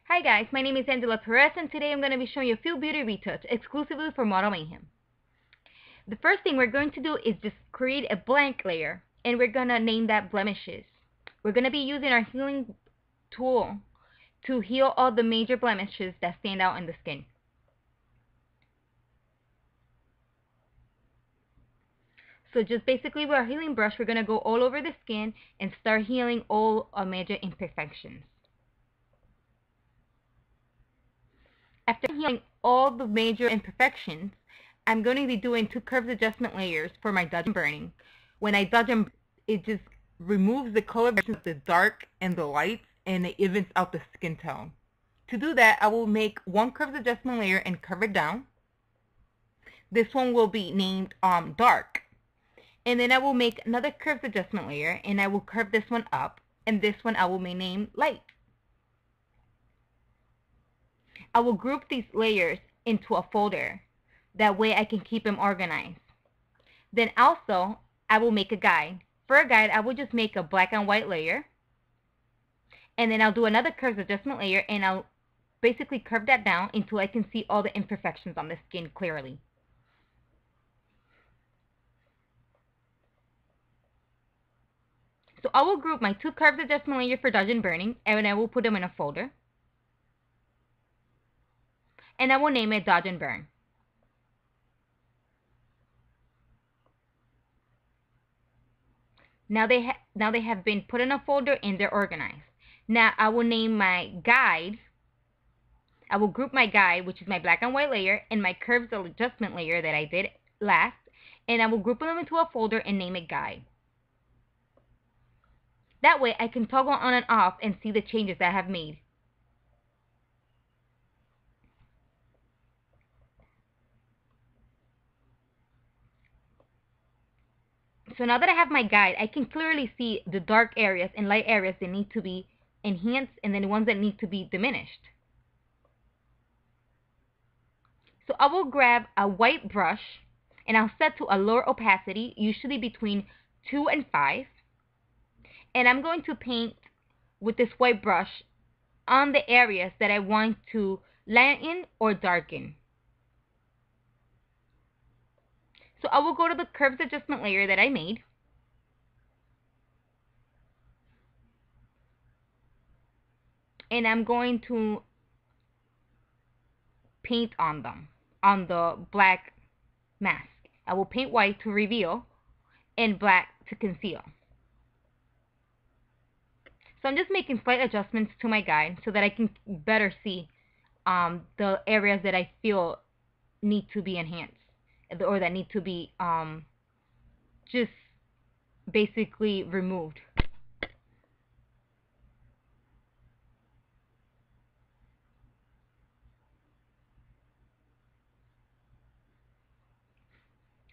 Hi guys, my name is Angela Perez and today I'm going to be showing you a few beauty retouch exclusively for Model Mayhem. The first thing we're going to do is just create a blank layer and we're going to name that blemishes. We're going to be using our healing tool to heal all the major blemishes that stand out in the skin. So just basically with our healing brush, we're going to go all over the skin and start healing all our major imperfections. After healing all the major imperfections, I'm going to be doing 2 curves adjustment layers for my dodge and burning. When I dodge and it just removes the color of the dark and the lights and it evens out the skin tone. To do that, I will make 1 curves adjustment layer and curve it down. This one will be named dark. And then I will make another curves adjustment layer and I will curve this one up, and this one I will name light. I will group these layers into a folder. That way I can keep them organized. Then also, I will make a guide. For a guide, I will just make a black and white layer. And then I'll do another curves adjustment layer and I'll basically curve that down until I can see all the imperfections on the skin clearly. So I will group my 2 curves adjustment layers for dodge and burning and I will put them in a folder. And I will name it dodge and burn. Now they have been put in a folder and they're organized. Now I will name my guide. I will group my guide, which is my black and white layer, and my curves adjustment layer that I did last, and I will group them into a folder and name it guide. That way I can toggle on and off and see the changes that I have made. So now that I have my guide, I can clearly see the dark areas and light areas that need to be enhanced and then the ones that need to be diminished. So I will grab a white brush and I'll set to a lower opacity, usually between 2 and 5. And I'm going to paint with this white brush on the areas that I want to lighten or darken. So I will go to the curves adjustment layer that I made. And I'm going to paint on them, on the black mask. I will paint white to reveal and black to conceal. So I'm just making slight adjustments to my guide so that I can better see the areas that I feel need to be enhanced or that need to be just basically removed.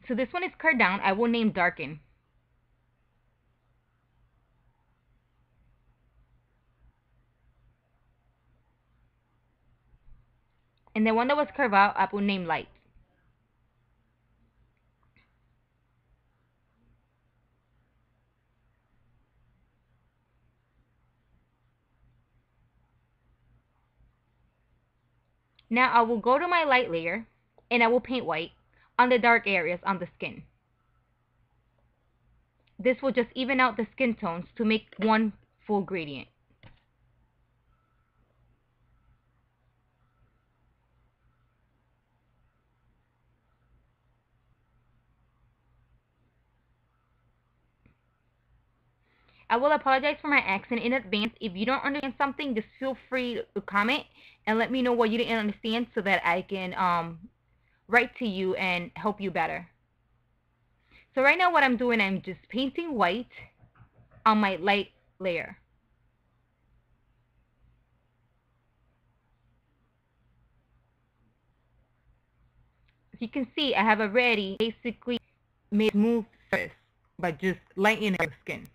So this one is curved down. I will name darken. And the one that was curved out, I will name light. Now I will go to my light layer and I will paint white on the dark areas on the skin. This will just even out the skin tones to make one full gradient. I will apologize for my accent in advance. If you don't understand something, just feel free to comment and let me know what you didn't understand so that I can write to you and help you better. So right now what I'm doing, I'm just painting white on my light layer. As you can see, I have already basically made a smooth surface by just lightening the skin.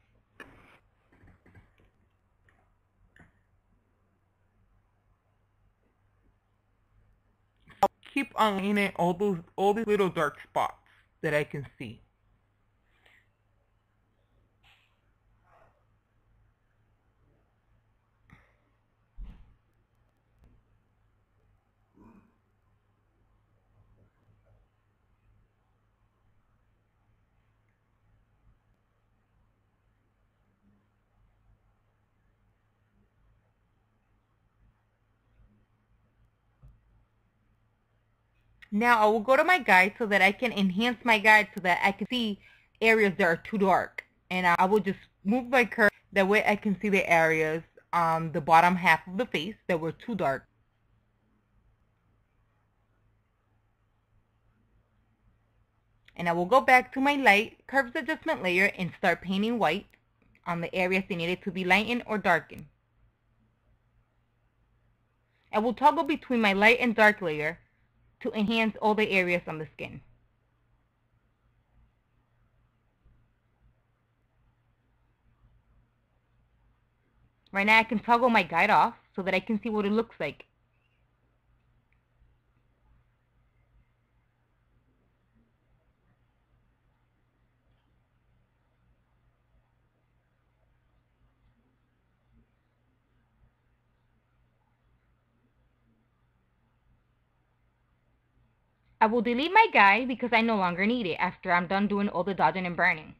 I'll keep on lighting all these little dark spots that I can see. Now I will go to my guide so that I can enhance my guide so that I can see areas that are too dark. And I will just move my curve, that way I can see the areas on the bottom half of the face that were too dark. And I will go back to my light curves adjustment layer and start painting white on the areas that needed to be lightened or darkened. I will toggle between my light and dark layer to enhance all the areas on the skin. Right now I can toggle my guide off so that I can see what it looks like. I will delete my guide because I no longer need it after I'm done doing all the dodging and burning.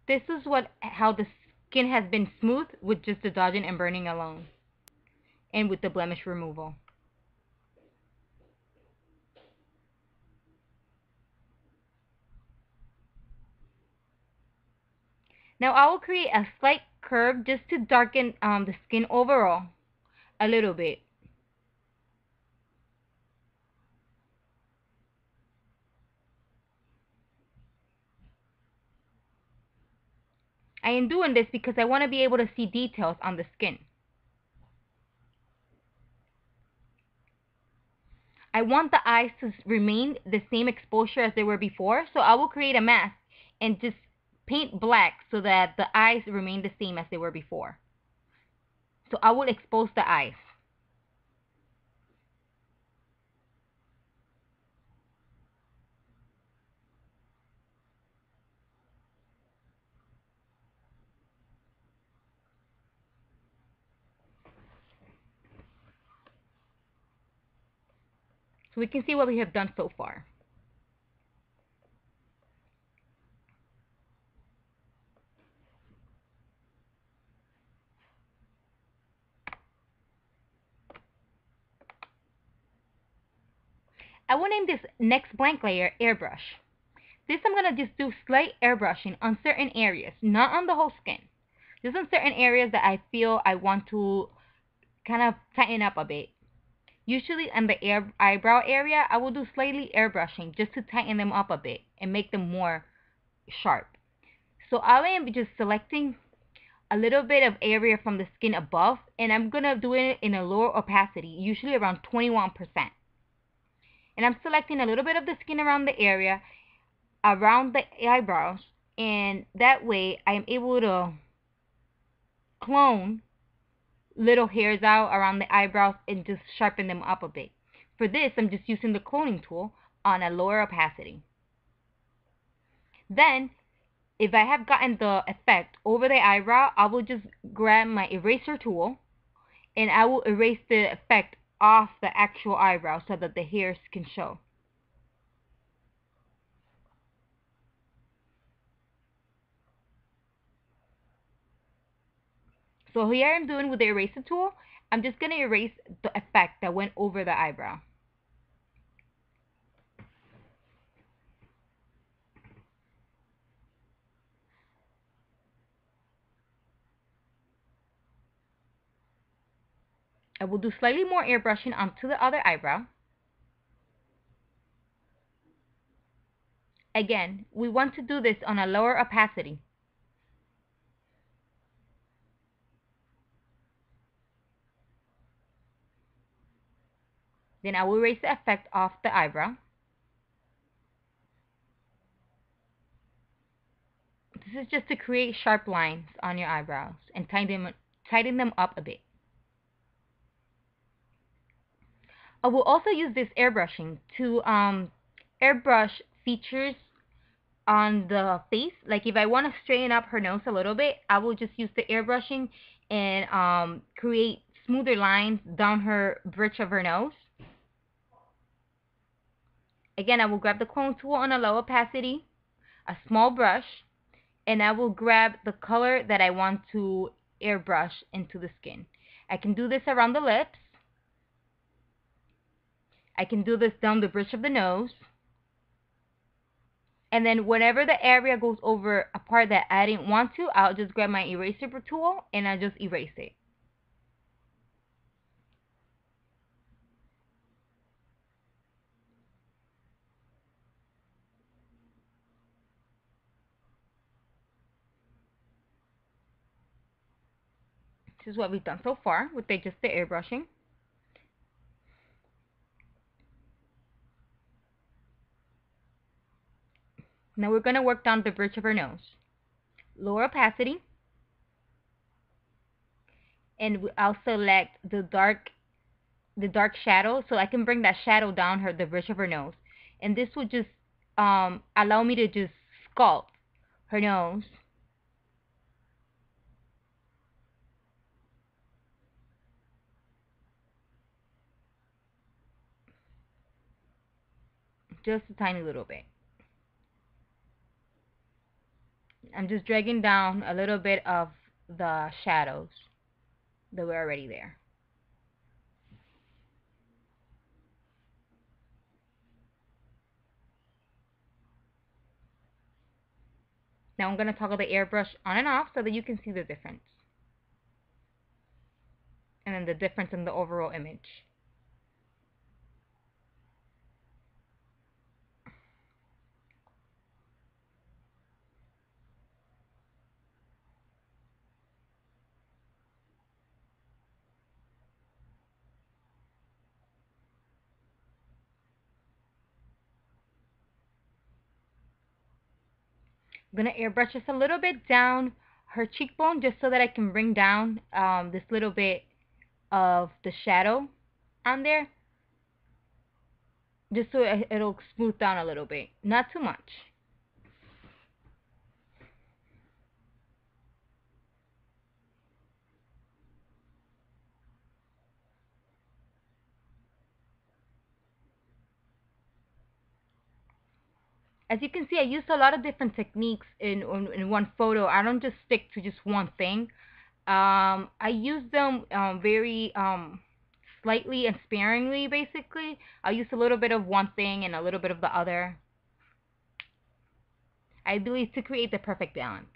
This is how the skin has been smoothed with just the dodging and burning alone, and with the blemish removal. Now I will create a slight curve just to darken the skin overall a little bit. I am doing this because I want to be able to see details on the skin. I want the eyes to remain the same exposure as they were before, so I will create a mask and just paint black so that the eyes remain the same as they were before. So I will expose the eyes. So we can see what we have done so far. I will name this next blank layer airbrush. This I'm going to just do slight airbrushing on certain areas, not on the whole skin. Just on certain areas that I feel I want to kind of tighten up a bit. Usually on the eyebrow area, I will do slightly airbrushing just to tighten them up a bit and make them more sharp. So I am just selecting a little bit of area from the skin above, and I'm going to do it in a lower opacity, usually around 21%. And I'm selecting a little bit of the skin around the area, around the eyebrows, and that way I am able to clone little hairs out around the eyebrows and just sharpen them up a bit. For this, I'm just using the cloning tool on a lower opacity. Then, if I have gotten the effect over the eyebrow, I will just grab my eraser tool and I will erase the effect off the actual eyebrow so that the hairs can show. So here I'm doing with the eraser tool, I'm just going to erase the effect that went over the eyebrow. I will do slightly more airbrushing onto the other eyebrow. Again, we want to do this on a lower opacity. Then I will erase the effect off the eyebrow. This is just to create sharp lines on your eyebrows and tighten them up a bit. I will also use this airbrushing to airbrush features on the face. Like if I want to straighten up her nose a little bit, I will just use the airbrushing and create smoother lines down her bridge of her nose. Again, I will grab the clone tool on a low opacity, a small brush, and I will grab the color that I want to airbrush into the skin. I can do this around the lips. I can do this down the bridge of the nose. And then whenever the area goes over a part that I didn't want to, I'll just grab my eraser tool and I just erase it. This is what we've done so far with just the airbrushing. Now we're going to work down the bridge of her nose. Lower opacity. And I'll select the dark shadow, so I can bring that shadow down the bridge of her nose. And this would just allow me to just sculpt her nose. Just a tiny little bit. I'm just dragging down a little bit of the shadows that were already there. Now I'm going to toggle the airbrush on and off so that you can see the difference. And then the difference in the overall image. I'm going to airbrush just a little bit down her cheekbone just so that I can bring down this little bit of the shadow on there. Just so it'll smooth down a little bit. Not too much. As you can see, I used a lot of different techniques in one photo. I don't just stick to just one thing. I use them very slightly and sparingly, basically. I use a little bit of one thing and a little bit of the other. I believe to create the perfect balance.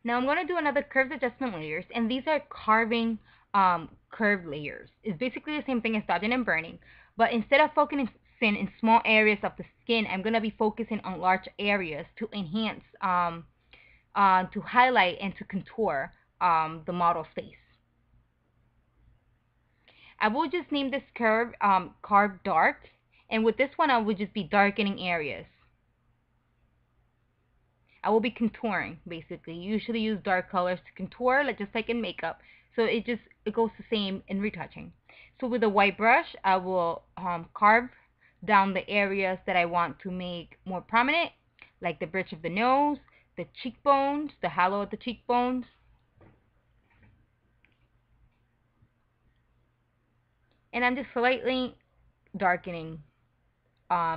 Now I'm going to do another curved adjustment layers, and these are carving curved layers. It's basically the same thing as dodging and burning, but instead of focusing in small areas of the skin, I'm going to be focusing on large areas to enhance, to highlight and to contour the model's face. I will just name this curve carve dark, and with this one I will just be darkening areas. I will be contouring, basically. You usually use dark colors to contour, just like in makeup. So it goes the same in retouching. So with a white brush, I will carve down the areas that I want to make more prominent, like the bridge of the nose, the cheekbones, the hollow of the cheekbones. And I'm just slightly darkening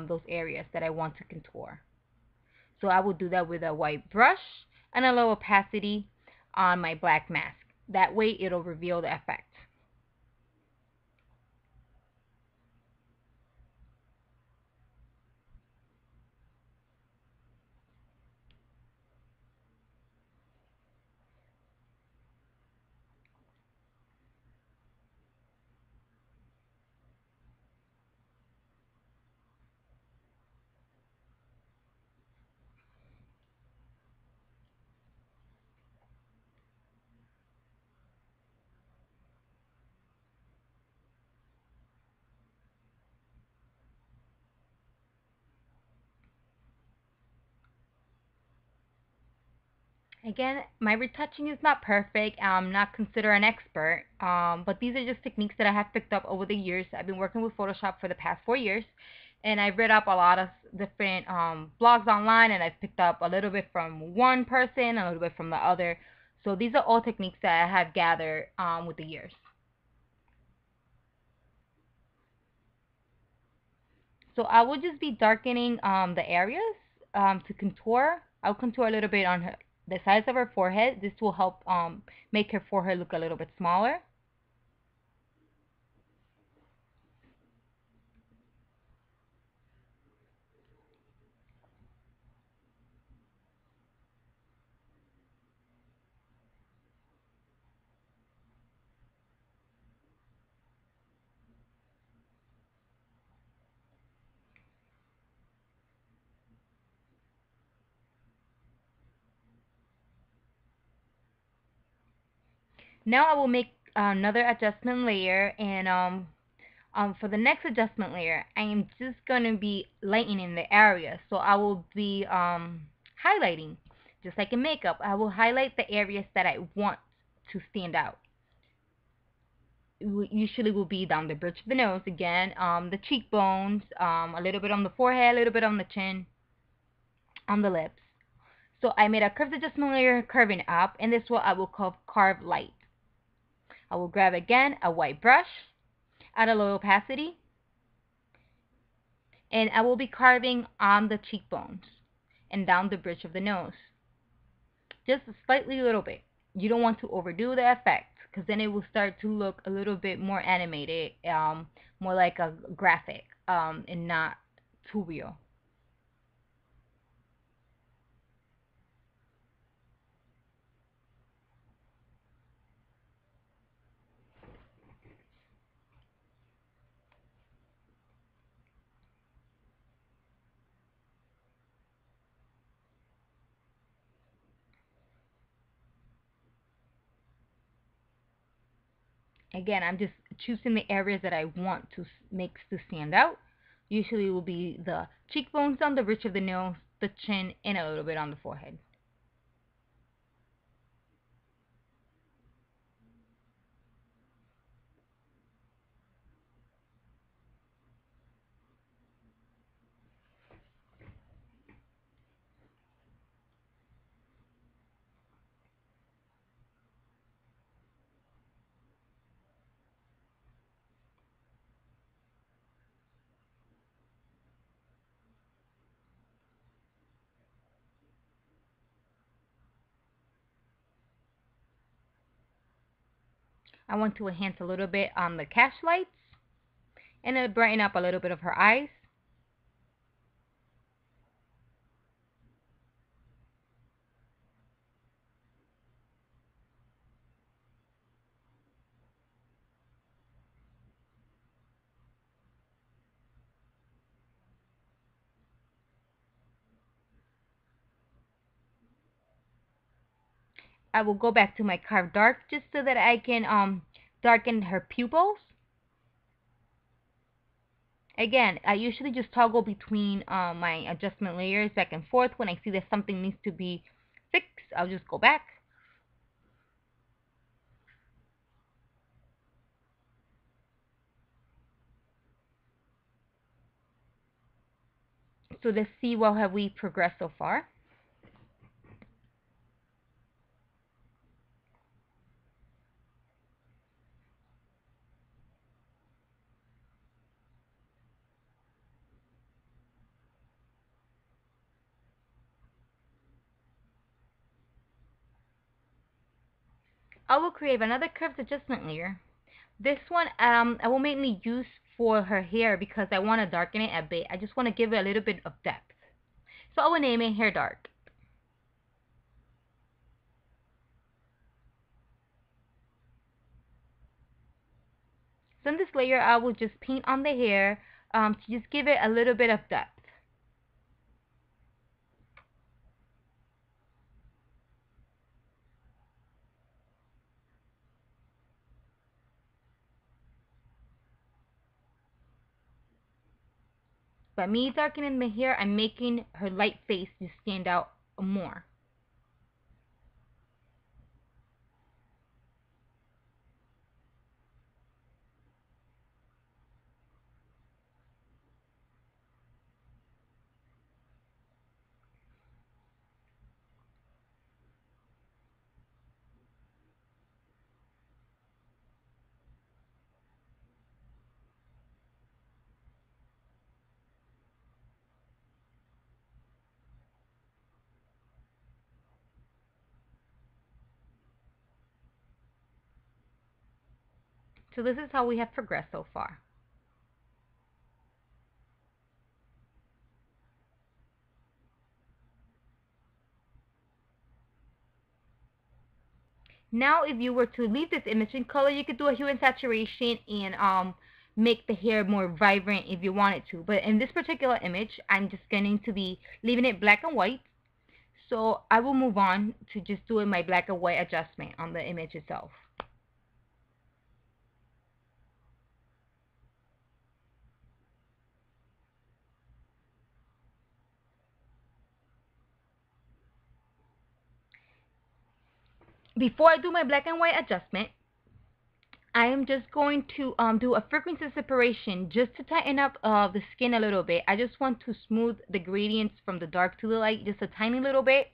those areas that I want to contour. So I will do that with a white brush and a low opacity on my black mask. That way it'll reveal the effect. Again, my retouching is not perfect. I'm not considered an expert, but these are just techniques that I have picked up over the years. I've been working with Photoshop for the past 4 years, and I've read up a lot of different blogs online, and I've picked up a little bit from one person, a little bit from the other. So these are all techniques that I have gathered with the years. So I will just be darkening the areas to contour. I'll contour a little bit on the sides of her forehead. This will help make her forehead look a little bit smaller. Now I will make another adjustment layer, and for the next adjustment layer, I am just gonna be lightening the area. So I will be highlighting, just like in makeup. I will highlight the areas that I want to stand out. Usually will be down the bridge of the nose again, the cheekbones, a little bit on the forehead, a little bit on the chin, on the lips. So I made a curved adjustment layer curving up, and this is what I will call carve light. I will grab again a white brush, add a low opacity, and I will be carving on the cheekbones and down the bridge of the nose. Just a slightly little bit. You don't want to overdo the effect, because then it will start to look a little bit more animated, more like a graphic, and not too real. Again, I'm just choosing the areas that I want to make to stand out. Usually it will be the cheekbones on the bridge of the nose, the chin, and a little bit on the forehead. I want to enhance a little bit on the cash lights and then brighten up a little bit of her eyes. I will go back to my carved dark just so that I can darken her pupils. Again, I usually just toggle between my adjustment layers back and forth. When I see that something needs to be fixed, I'll just go back. So let's see what have we progressed so far. I will create another curved adjustment layer. This one I will mainly use for her hair because I want to darken it a bit. I just want to give it a little bit of depth. So I will name it Hair Dark. So in this layer, I will just paint on the hair to just give it a little bit of depth. By me darkening the hair, I'm making her light face just stand out more. So this is how we have progressed so far. Now, if you were to leave this image in color, you could do a hue and saturation and make the hair more vibrant if you wanted to. But in this particular image, I'm just going to be leaving it black and white. So I will move on to just doing my black and white adjustment on the image itself. Before I do my black and white adjustment, I am just going to do a frequency separation just to tighten up the skin a little bit. I just want to smooth the gradients from the dark to the light just a tiny little bit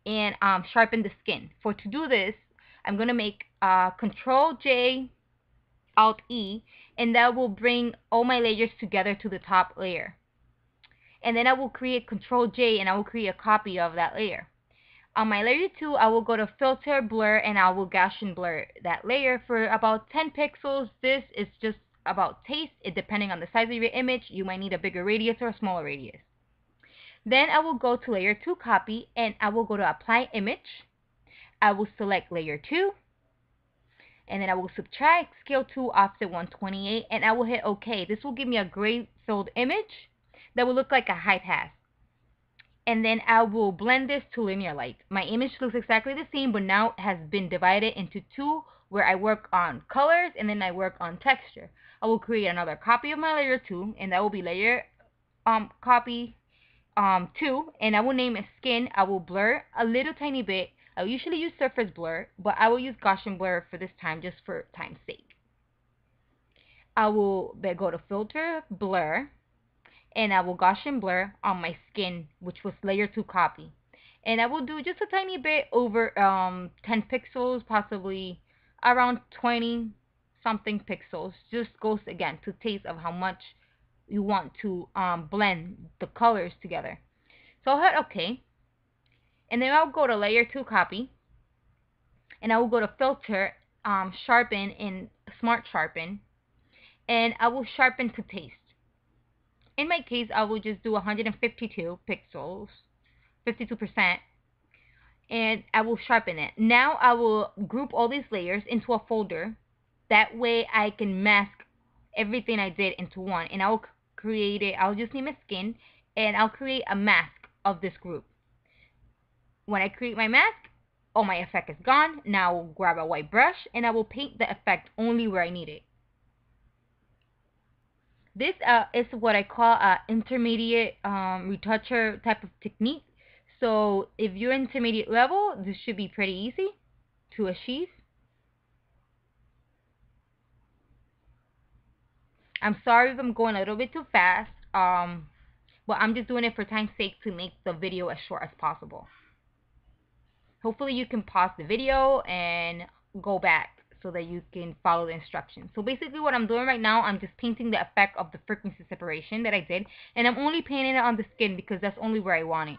and sharpen the skin. To do this, I'm going to make Control J, Alt E, and that will bring all my layers together to the top layer. And then I will create Control J and I will create a copy of that layer. On my layer 2, I will go to Filter, Blur, and I will Gaussian blur that layer for about 10 pixels. This is just about taste. Depending on the size of your image, you might need a bigger radius or a smaller radius. Then I will go to layer 2 copy, and I will go to Apply Image. I will select layer 2, and then I will subtract Scale 2 Offset 128, and I will hit OK. This will give me a gray filled image that will look like a high pass. And then I will blend this to linear light. My image looks exactly the same, but now it has been divided into two, where I work on colors and then I work on texture. I will create another copy of my layer 2, and that will be layer copy 2, and I will name it skin. I will blur a little tiny bit. I usually use surface blur, but I will use Gaussian blur for this time just for time's sake. I will go to filter, blur, and I will Gaussian blur on my skin, which was layer 2 copy. And I will do just a tiny bit over 10 pixels, possibly around 20 something pixels. Just goes again to taste of how much you want to blend the colors together. So I'll hit OK. And then I'll go to layer 2 copy, and I will go to filter, sharpen, and smart sharpen, and I will sharpen to taste. In my case, I will just do 152 pixels, 52%, and I will sharpen it. Now I will group all these layers into a folder. That way I can mask everything I did into one, and I will create it. I'll just name it skin, and I'll create a mask of this group. When I create my mask, all my effect is gone. Now I'll grab a white brush, and I will paint the effect only where I need it. This is what I call an intermediate retoucher type of technique. So if you're intermediate level, this should be pretty easy to achieve. I'm sorry if I'm going a little bit too fast, but I'm just doing it for time's sake to make the video as short as possible. Hopefully you can pause the video and go back so that you can follow the instructions. So basically what I'm doing right now, I'm just painting the effect of the frequency separation that I did, and I'm only painting it on the skin because that's only where I want it.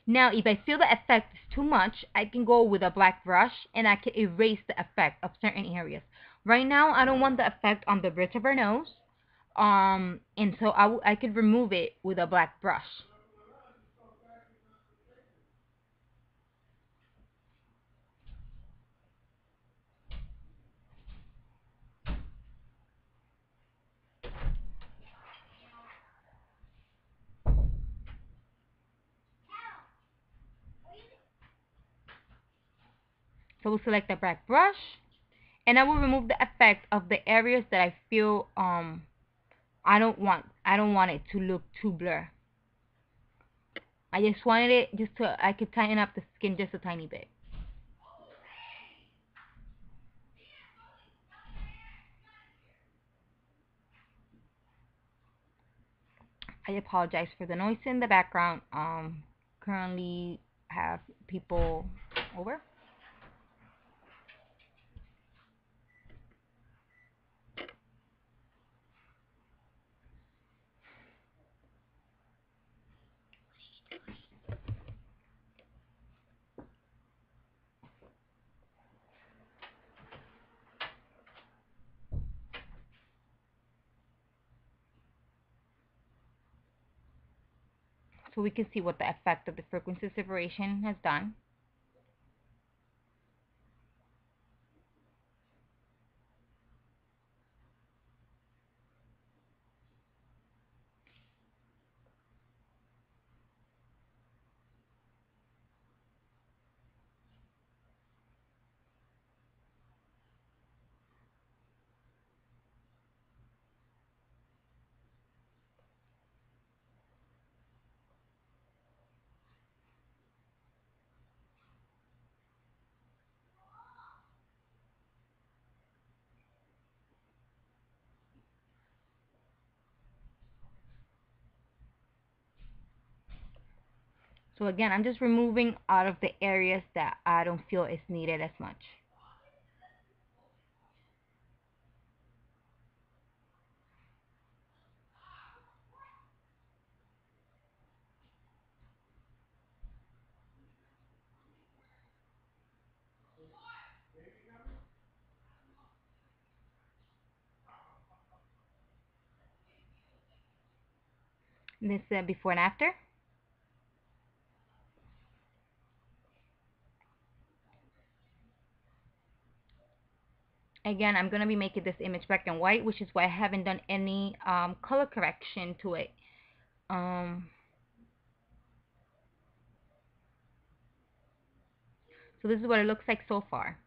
Now, if I feel the effect is too much, I can go with a black brush and I can erase the effect of certain areas. Right now, I don't want the effect on the bridge of her nose, and so I could remove it with a black brush. So we'll select the black brush, and I will remove the effect of the areas that I feel I don't want it to look too blur. I just wanted it just to I could tighten up the skin just a tiny bit. I apologize for the noise in the background. Currently have people over. So we can see what the effect of the frequency separation has done. So again, I'm just removing out of the areas that I don't feel is needed as much. And this before and after. Again, I'm going to be making this image black and white, which is why I haven't done any color correction to it. So this is what it looks like so far.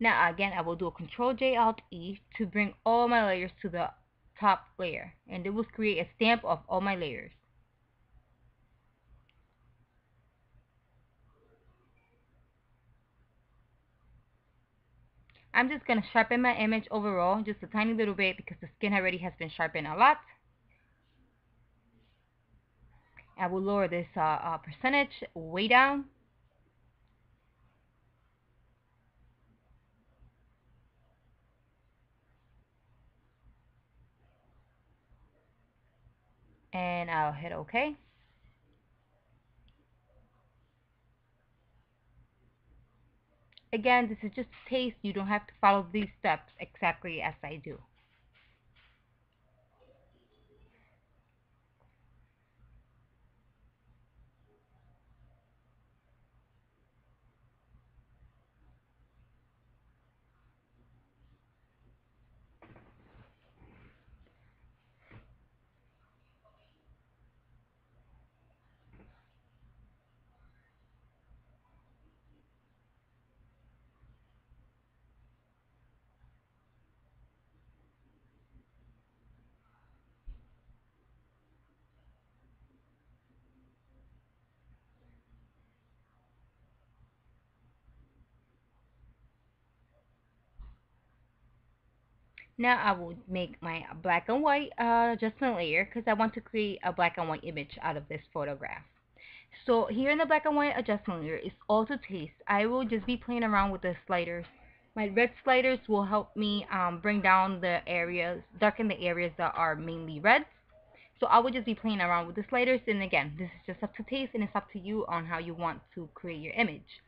Now again, I will do a Control J Alt E to bring all my layers to the top layer, and it will create a stamp of all my layers. I'm just going to sharpen my image overall just a tiny little bit because the skin already has been sharpened a lot. I will lower this percentage way down. And I'll hit OK. Again, this is just a taste. You don't have to follow these steps exactly as I do. Now I will make my black and white adjustment layer because I want to create a black and white image out of this photograph. So here in the black and white adjustment layer is all to taste. I will just be playing around with the sliders. My red sliders will help me bring down the areas, darken the areas that are mainly red. So I will just be playing around with the sliders, and again, this is just up to taste and it's up to you on how you want to create your image.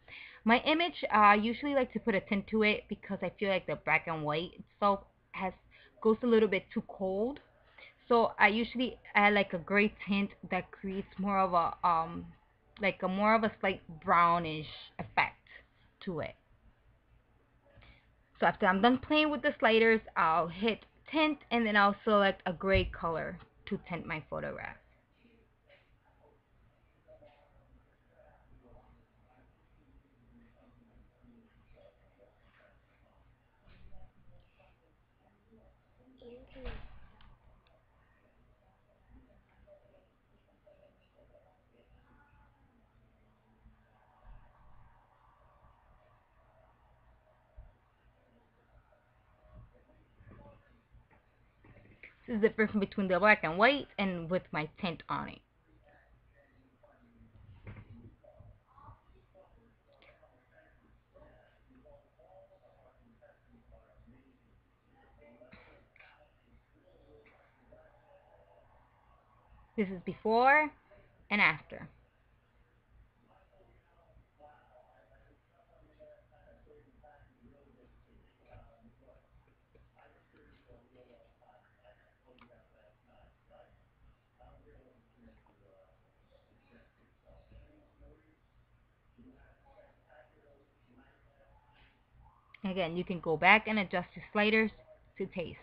My image, I usually like to put a tint to it because I feel like the black and white itself has goes a little bit too cold. So I usually add like a gray tint that creates more of a like a more of a slight brownish effect to it. So after I'm done playing with the sliders, I'll hit tint and then I'll select a gray color to tint my photograph. This is the difference between the black and white and with my tint on it. This is before and after. Again, you can go back and adjust your sliders to taste.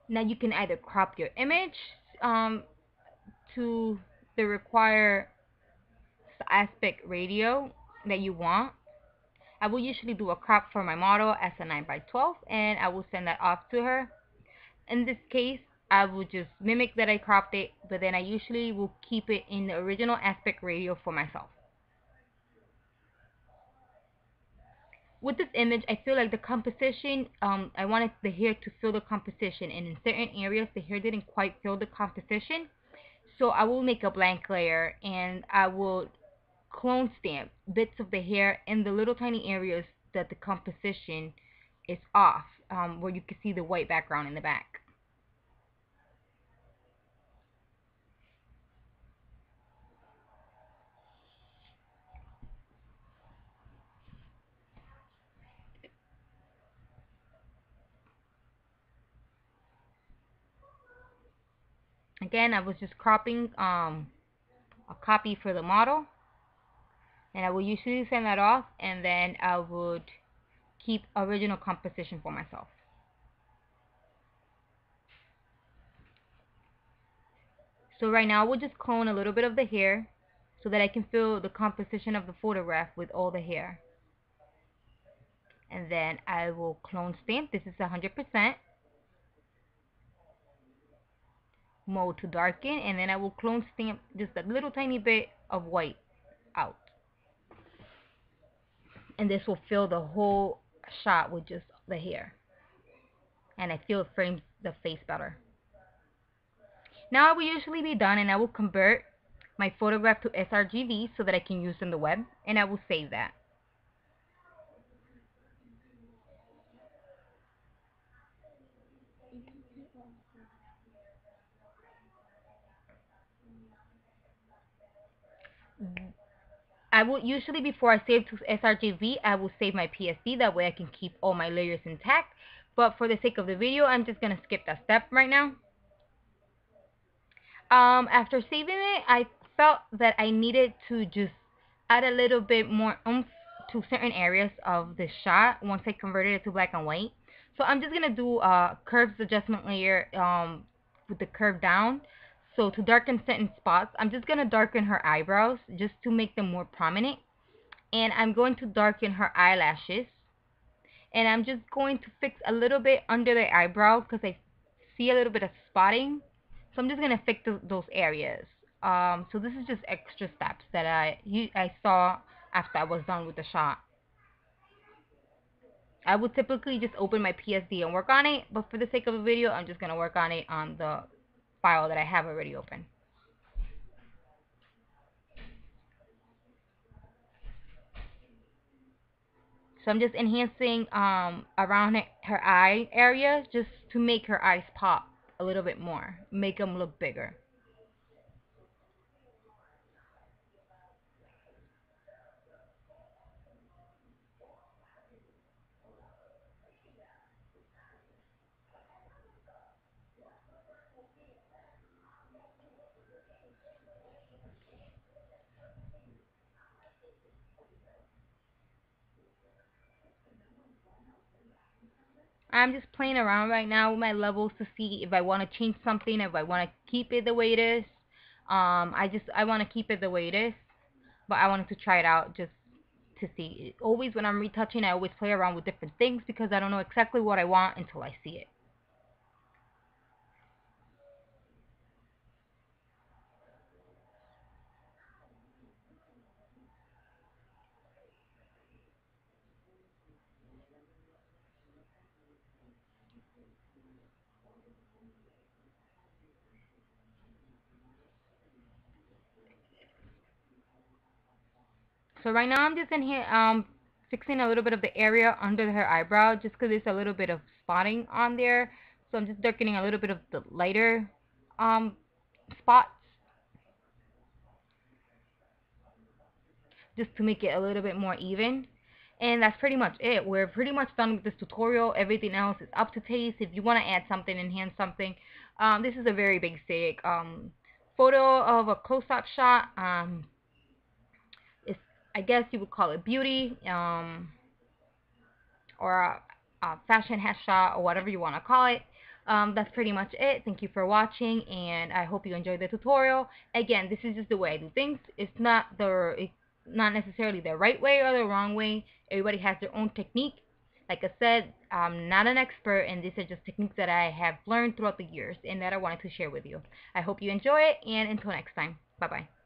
Now you can either crop your image to the required aspect ratio that you want. I will usually do a crop for my model as a 9:12 and I will send that off to her. In this case, I will just mimic that I cropped it, but then I usually will keep it in the original aspect ratio for myself. With this image, I feel like the composition, I wanted the hair to fill the composition, and in certain areas, the hair didn't quite fill the composition. So I will make a blank layer, and I will clone stamp bits of the hair in the little tiny areas that the composition is off, where you can see the white background in the back. Again, I was just cropping a copy for the model, and I will usually send that off, and then I would keep original composition for myself. So right now I will just clone a little bit of the hair so that I can fill the composition of the photograph with all the hair. And then I will clone stamp. This is 100% mode to darken, and then I will clone stamp just a little tiny bit of white out. And this will fill the whole shot with just the hair. And I feel it frames the face better. Now I will usually be done and I will convert my photograph to sRGB so that I can use in the web, and I will save that. I will usually, before I save to sRGB, I will save my PSD. That way I can keep all my layers intact. But for the sake of the video, I'm just going to skip that step right now. After saving it, I felt that I needed to just add a little bit more oomph to certain areas of the shot once I converted it to black and white. So I'm just going to do a curves adjustment layer with the curve down. So to darken certain spots, I'm just going to darken her eyebrows just to make them more prominent. And I'm going to darken her eyelashes. And I'm just going to fix a little bit under the eyebrow because I see a little bit of spotting. So I'm just going to fix those areas. So this is just extra steps that I saw after I was done with the shot. I would typically just open my PSD and work on it, but for the sake of a video, I'm just going to work on it on the file that I have already open. So I'm just enhancing around her eye area just to make her eyes pop a little bit more, make them look bigger. I'm just playing around right now with my levels to see if I want to change something, if I want to keep it the way it is. I want to keep it the way it is, but I wanted to try it out just to see. Always when I'm retouching, I always play around with different things because I don't know exactly what I want until I see it. So right now I'm just in here fixing a little bit of the area under her eyebrow just because there's a little bit of spotting on there. So I'm just darkening a little bit of the lighter spots just to make it a little bit more even. And that's pretty much it. We're pretty much done with this tutorial. Everything else is up to taste. If you want to add something, enhance something, this is a very basic photo of a close-up shot. It's, I guess you would call it beauty. Or a fashion headshot or whatever you want to call it. That's pretty much it. Thank you for watching, and I hope you enjoyed the tutorial. Again, this is just the way I do things. It's not necessarily the right way or the wrong way. Everybody has their own technique. Like I said, I'm not an expert, and these are just techniques that I have learned throughout the years and that I wanted to share with you. I hope you enjoy it, and until next time, bye-bye.